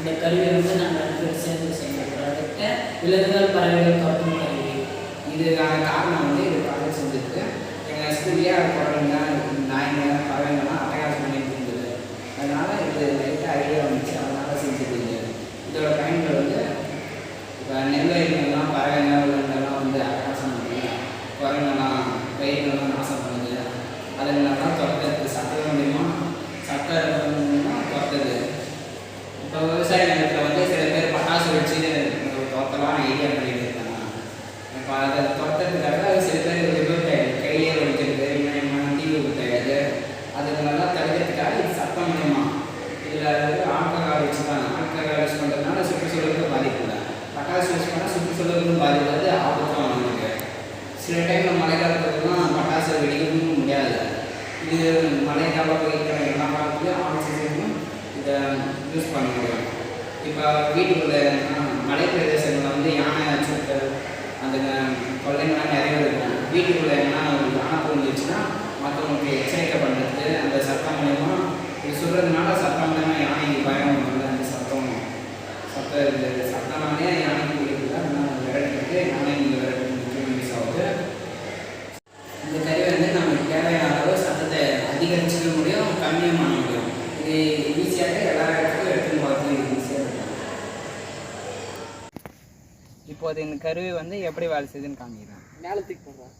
இந்த கருவியை வந்து நாங்கள் 2 பேர் சேர்ந்து செஞ்ச ப்ராஜெக்டை விலங்குகள் பறவைகள் காக்கும் கருவி. இதுக்கான காரணம் வந்து இது ப்ராஜெக்ட் செஞ்சுருக்கு. எங்கள் ஸ்கூல்லேயே குழந்தைங்க நாய்ங்க பறவைங்கள்லாம் அட்டகாசம் பண்ணிட்டு இருந்தது. அதனால் இது லைட்டாக ஐடியா வந்துச்சு, அதனால் செஞ்சுருக்கீங்க. இதோட பயன்கள் வந்து இப்போ நெல்வயல்கள்லாம் பறவைங்க விலங்குகள்லாம் வந்து அட்டகாசம் பண்ணுது, குரங்கெல்லாம் பயிர்கள்லாம் நாசம் பண்ணுது, அதுங்களெல்லாம் துரத்துறது சட்டம் மூலியமா துரத்துது. இப்போ விவசாய நிலத்தில் வந்து சில பேர் பட்டாசு வச்சு துரத்தலாம் ஐடியா பண்ணிட்டு இருக்காங்க. இப்போ அதை துரத்துறதுக்காக சில பேர் விபத்தாயிடுது, கையை வலிக்கிறது, தீ விபத்தாயிடுது. அதுங்களெல்லாம் தடுக்கிறதுக்காக இது சட்டம் மூலியமா இதில் ஆட்கள் வச்சுருக்காங்க. ஆட்கள் யூஸ் பண்ணுறதுனால சுற்றுச்சூழலுக்கு பாதிப்பு இல்லை. பட்டாசு யூஸ் பண்ணால் சுற்றுச்சூழலுக்கும் பாதிப்பு வந்து ஆபத்தும் நமக்கு. சில டைமில் மழை காலத்துக்குலாம் பட்டாசு வெடிக்கவும் முடியாது. இது மழை காலம் வைக்கிற எல்லா காலத்துலையும் ஆக்சிஜனும் இதை யூஸ் பண்ண முடியும். இப்போ வீட்டுக்குள்ளே மலை பிரதேசங்களில் வந்து யானை அச்சுறுத்தல் அந்த கொள்ளைங்கள்லாம் நிறைய இருக்கும். வீட்டுக்குள்ளே எங்கன்னா யானை புரிஞ்சிச்சுன்னா மற்றவங்களுக்கு எச்சரிக்கை பண்ணுறது அந்த சட்டம் மூலயமா இது சொல்கிறதுனால சட்டம் மூலயமா யானைக்கு பயம் வந்து அந்த சட்டம்னாலே யானைக்கு பிடிக்கல. அதனால் விரட்டுறதுக்கு யானை விரட்டு முக்கியமாக யூஸ் ஆகுது. இந்த கருவி வந்து நமக்கு தேவையான அளவு சத்தத்தை அதிகரிச்சிக்க முடியும், கம்மியும் பண்ண முடியும். இது ஈஸியாக எல்லா இடத்துக்கும் எடுத்துன்னு போகிறது ஈஸியாக இருக்கும். இப்போது இந்த கருவி வந்து எப்படி வேலை செய்யுதுன்னு காமிக்கிறேன். மேலே தூக்கி போடுறேன்.